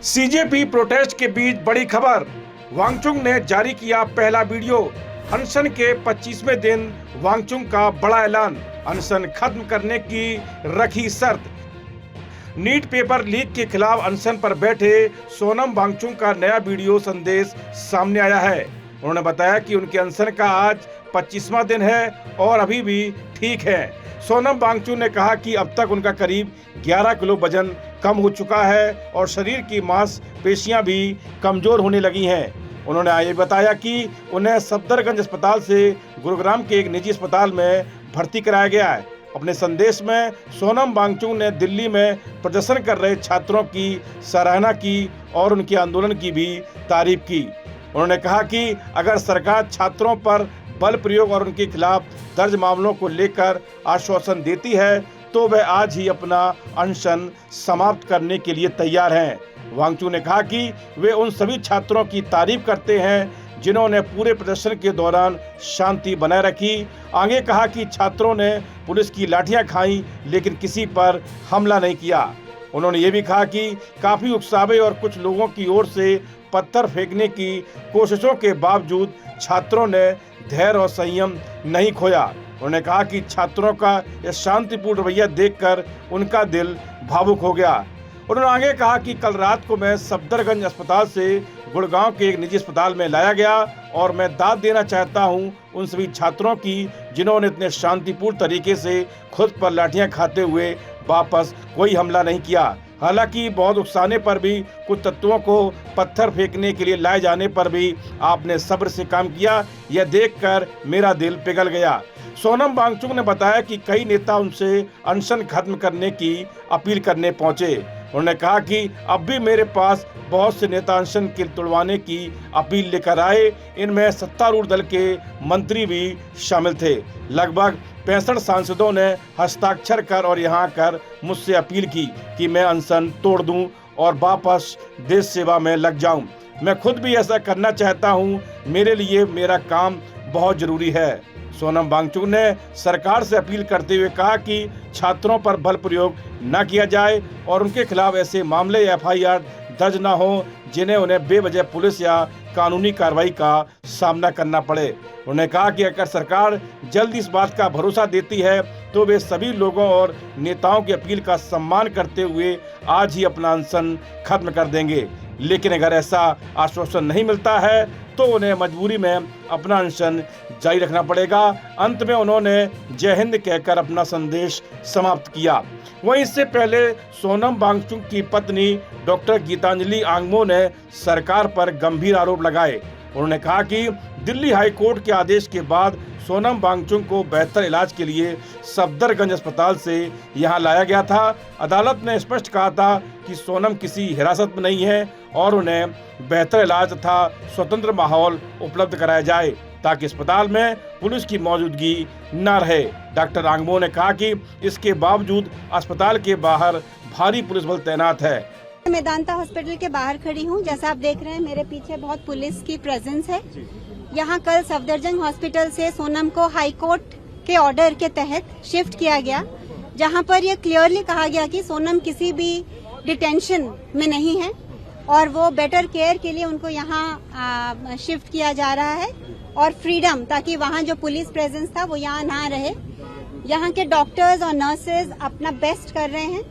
CJP protest के बीच बड़ी खबर। वांगचुक ने जारी किया पहला वीडियो। अनशन के 25वें दिन वांगचुक का बड़ा ऐलान, अनशन खत्म करने की रखी शर्त। नीट पेपर लीक के खिलाफ अनशन पर बैठे सोनम वांगचुक का नया वीडियो संदेश सामने आया है। उन्होंने बताया कि उनके अनशन का आज 25वां दिन है और अभी भी ठीक है। सोनम वांगचुक ने कहा कि अब तक उनका करीब 11 किलो वजन कम हो चुका है और शरीर की मांसपेशियां भी कमजोर होने लगी हैं। उन्होंने आगे बताया कि उन्हें सफदरजंग अस्पताल से गुरुग्राम के एक निजी अस्पताल में भर्ती कराया गया है। अपने संदेश में सोनम वांगचुक ने दिल्ली में प्रदर्शन कर रहे छात्रों की सराहना की और उनके आंदोलन की भी तारीफ की। उन्होंने कहा कि अगर सरकार छात्रों पर बल प्रयोग और उनके खिलाफ दर्ज मामलों को लेकर आश्वासन देती है तो वह आज ही अपना अनशन समाप्त करने के लिए तैयार हैं। वांगचुक ने कहा कि वे उन सभी छात्रों की तारीफ करते हैं जिन्होंने पूरे प्रदर्शन के दौरान शांति बनाए रखी। आगे कहा कि छात्रों ने पुलिस की लाठियां खाई लेकिन किसी पर हमला नहीं किया। उन्होंने ये भी कहा कि काफी उकसावे और कुछ लोगों की ओर से पत्थर फेंकने की कोशिशों के बावजूद छात्रों ने धैर्य और संयम नहीं खोया। उन्होंने कहा कि छात्रों का यह शांतिपूर्ण रवैया देखकर उनका दिल भावुक हो गया। उन्होंने आगे कहा कि कल रात को मैं सफदरजंग अस्पताल से गुड़गांव के एक निजी अस्पताल में लाया गया और मैं दाद देना चाहता हूं उन सभी छात्रों की जिन्होंने इतने शांतिपूर्ण तरीके से खुद पर लाठियां खाते हुए वापस कोई हमला नहीं किया। हालांकि बहुत उकसाने पर भी, कुछ तत्वों को पत्थर फेंकने के लिए लाए जाने पर भी आपने सब्र से काम किया, यह देखकर मेरा दिल पिघल गया। सोनम वांगचुक ने बताया कि कई नेता उनसे अनशन खत्म करने की अपील करने पहुंचे। उन्होंने कहा कि अब भी मेरे पास बहुत से नेता अनशन के तुड़वाने की अपील लेकर आए। इनमें सत्तारूढ़ दल के मंत्री भी शामिल थे। लगभग 65 सांसदों ने हस्ताक्षर कर और यहाँ आकर मुझसे अपील की कि मैं अनशन तोड़ दूं और वापस देश सेवा में लग जाऊं। मैं खुद भी ऐसा करना चाहता हूं। मेरे लिए मेरा काम बहुत जरूरी है। सोनम वांगचुक ने सरकार से अपील करते हुए कहा कि छात्रों पर बल प्रयोग न किया जाए और उनके खिलाफ ऐसे मामले या FIR दर्ज न हो जिन्हें उन्हें बेवजह पुलिस या कानूनी कार्रवाई का सामना करना पड़े। उन्होंने कहा कि अगर सरकार जल्द इस बात का भरोसा देती है तो वे सभी लोगों और नेताओं की अपील का सम्मान करते हुए आज ही अपना अनशन खत्म कर देंगे। लेकिन अगर ऐसा आश्वासन नहीं मिलता है तो उन्हें मजबूरी में अपना अनशन जारी रखना पड़ेगा। अंत में उन्होंने जय हिंद कहकर अपना संदेश समाप्त किया। वहीं इससे पहले सोनम वांगचुक की पत्नी डॉक्टर गीतांजलि आंगमो ने सरकार पर गंभीर आरोप लगाए। उन्होंने कहा कि दिल्ली हाई कोर्ट के आदेश के बाद सोनम वांगचुक को बेहतर इलाज के लिए सफदरजंग अस्पताल से यहां लाया गया था। अदालत ने स्पष्ट कहा था कि सोनम किसी हिरासत में नहीं है और उन्हें बेहतर इलाज तथा स्वतंत्र माहौल उपलब्ध कराया जाए ताकि अस्पताल में पुलिस की मौजूदगी न रहे। डॉक्टर आंगमो ने कहा कि इसके बावजूद अस्पताल के बाहर भारी पुलिस बल तैनात है। मेदांता हॉस्पिटल के बाहर खड़ी हूँ। जैसा आप देख रहे हैं मेरे पीछे बहुत पुलिस की प्रेजेंस है। यहाँ कल सफदरजंग हॉस्पिटल से सोनम को हाई कोर्ट के ऑर्डर के तहत शिफ्ट किया गया, जहाँ पर यह क्लियरली कहा गया कि सोनम किसी भी डिटेंशन में नहीं है और वो बेटर केयर के लिए उनको यहाँ शिफ्ट किया जा रहा है और फ्रीडम, ताकि वहाँ जो पुलिस प्रेजेंस था वो यहाँ ना रहे। यहाँ के डॉक्टर्स और नर्सेज अपना बेस्ट कर रहे हैं।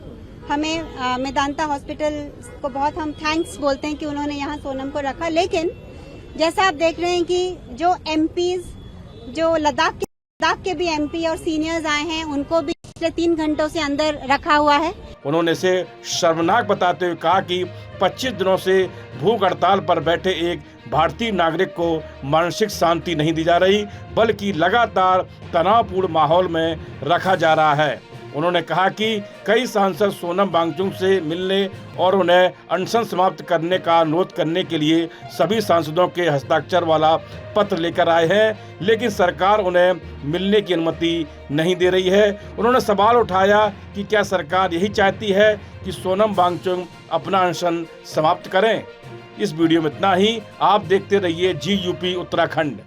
हमें मेदांता हॉस्पिटल को बहुत हम थैंक्स बोलते हैं कि उन्होंने यहाँ सोनम को रखा। लेकिन जैसा आप देख रहे हैं कि जो MPs, जो लद्दाख के भी MP और सीनियर्स आए हैं, उनको भी पिछले 3 घंटों से अंदर रखा हुआ है। उन्होंने इसे शर्मनाक बताते हुए कहा कि 25 दिनों से भूख हड़ताल पर बैठे एक भारतीय नागरिक को मानसिक शांति नहीं दी जा रही बल्कि लगातार तनावपूर्ण माहौल में रखा जा रहा है। उन्होंने कहा कि कई सांसद सोनम वांगचुक से मिलने और उन्हें अनशन समाप्त करने का अनुरोध करने के लिए सभी सांसदों के हस्ताक्षर वाला पत्र लेकर आए हैं, लेकिन सरकार उन्हें मिलने की अनुमति नहीं दे रही है। उन्होंने सवाल उठाया कि क्या सरकार यही चाहती है कि सोनम वांगचुक अपना अनशन समाप्त करें। इस वीडियो में इतना ही। आप देखते रहिए GUP उत्तराखंड।